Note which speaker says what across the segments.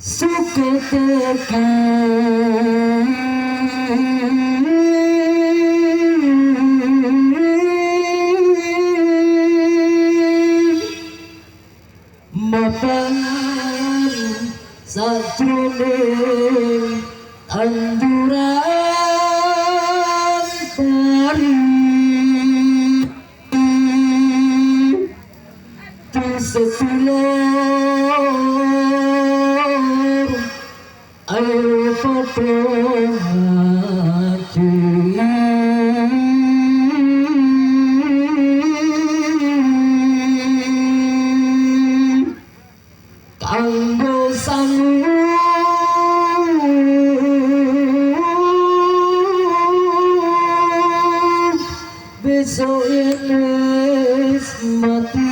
Speaker 1: suka teki mapan sajroning tanduran pari setulur air potong hati kanggo sangu besok wis mati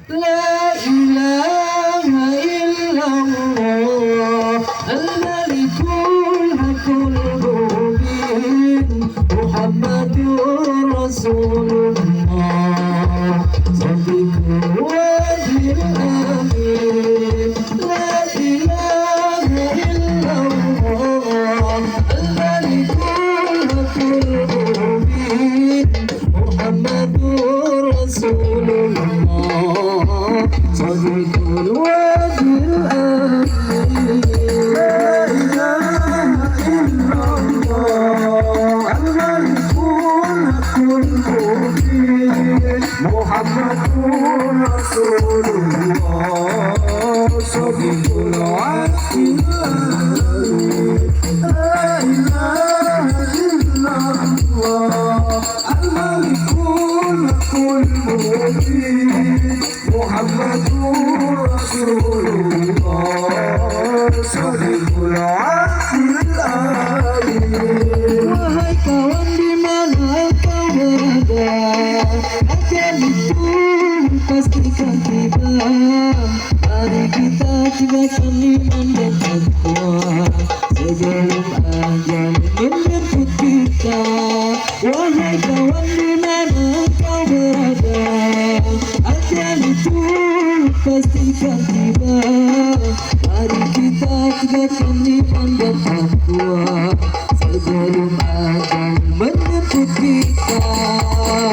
Speaker 1: la ilaha illallah al-malikul hakul mubin Muhammadur Rasulullah sadiqul wajil amin la ilaha illallah al-malikul hakul mubin Muhammadur Rasulullah sadiqul wajil amin la ilaha illallah al-malikul hakul mubin Muhammadur Rasulullah sadiqul wajil amin la ilaha illallah al-malikul hakul mubin Muhammadur Rasulullah sadiqul wajil amin wahai kawan di mana kau berada ajal itu pastikan tiba mari kita tinggalkan iman dan takwa sebelum ajal menjemput kita wahai kawan di mana kau berada ajal itu pastikan tiba mari kita tinggalkan iman dan takwa sebelum ajal menjemput kita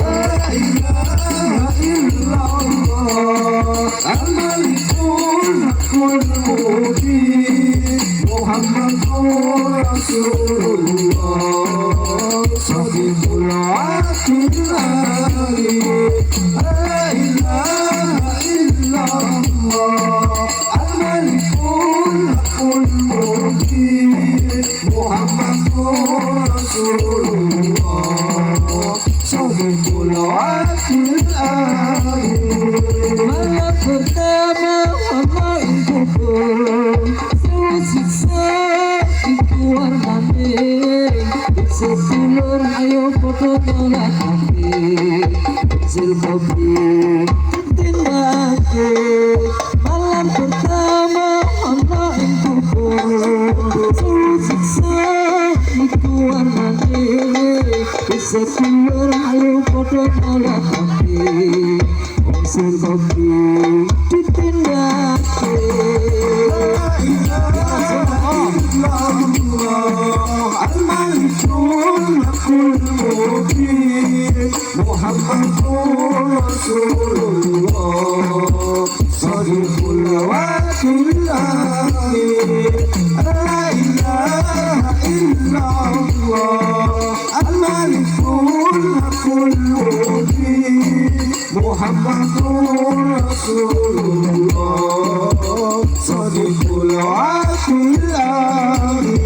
Speaker 1: la ilaha illallah al-malikul hakul mubin Muhammadur Rasulullah sadiqul wajil amin la ilaha illallah al-malikul hakul mubin Muhammadur Rasulullah sadiqul wajil amin malam pertama hamba itu siksa itu warnanya setulur ayo foto tolak hati silkopi tindake malam pertama hamba itu siksa itu warnanya setulur ayo foto tolak hati silkopi tindake al-malikul hakul mubin Muhammadur Rasulullah sadiqul wajil amin la ilaha illallah al-malikul hakul mubin Muhammadur Rasulullah sadiqul wajil amin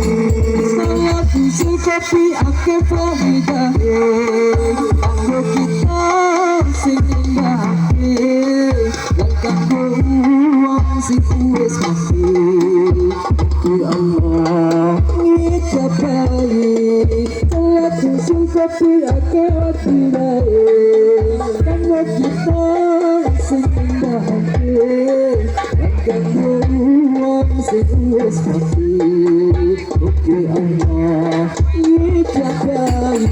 Speaker 1: salatu silkopi ake famidahe kanggo kita sing indahake lan kanggo wong sing wis mati Gusti Allah ngicapai salatu silkopi ake famidahe kanggo kita sing indahake lan kanggo wong sing wis mati Gusti Allah ngicapai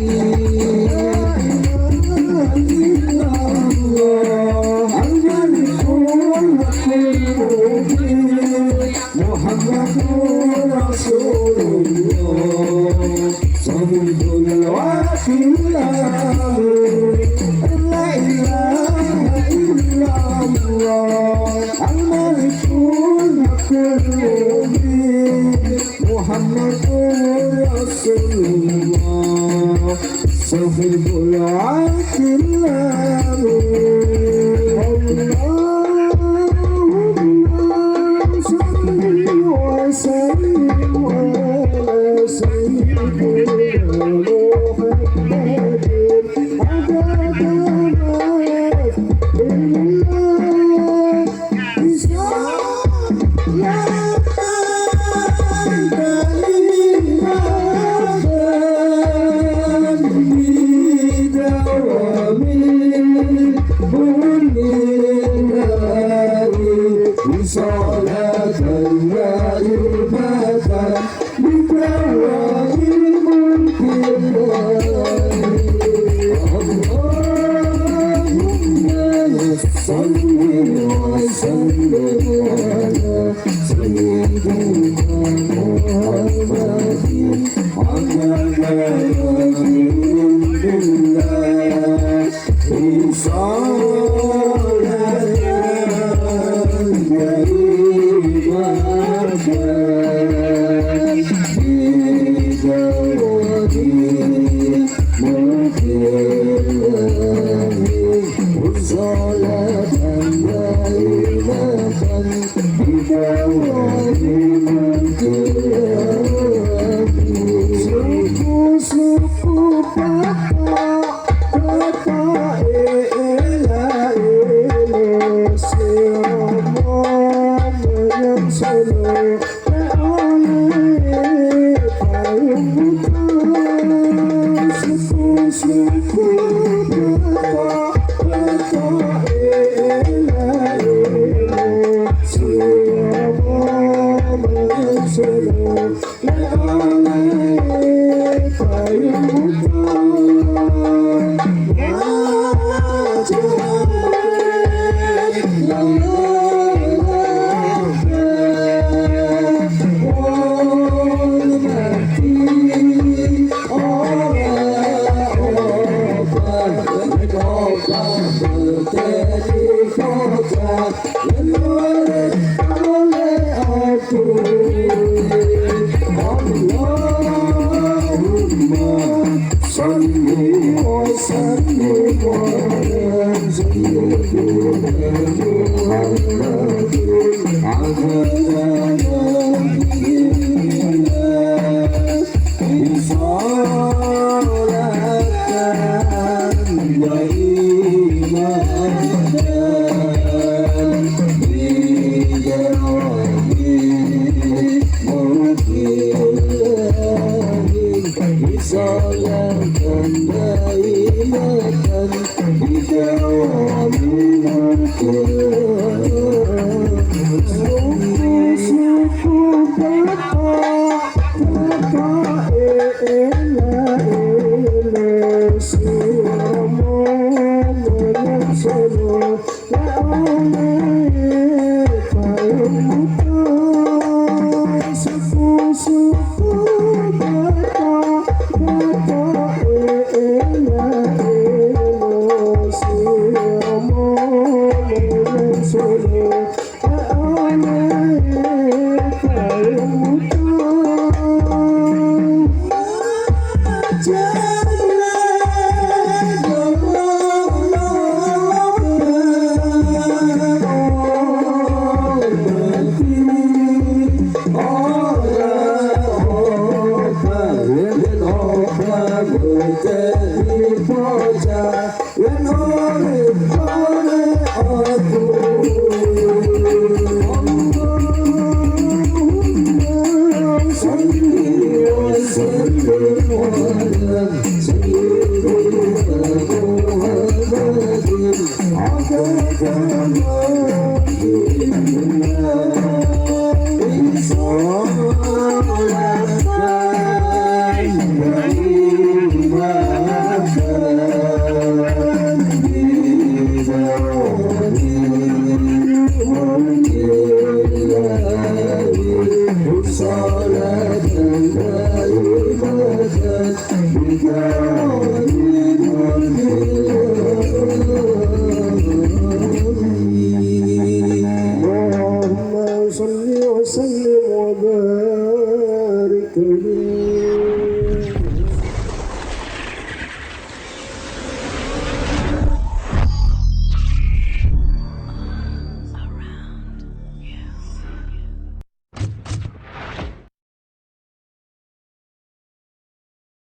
Speaker 1: صاحب العقل اللهم صل وسلم على سيدنا محمد عدد صلاة دائمة بدوام الملك اللهم صل وسلم على سيدنا محمد عدد بالله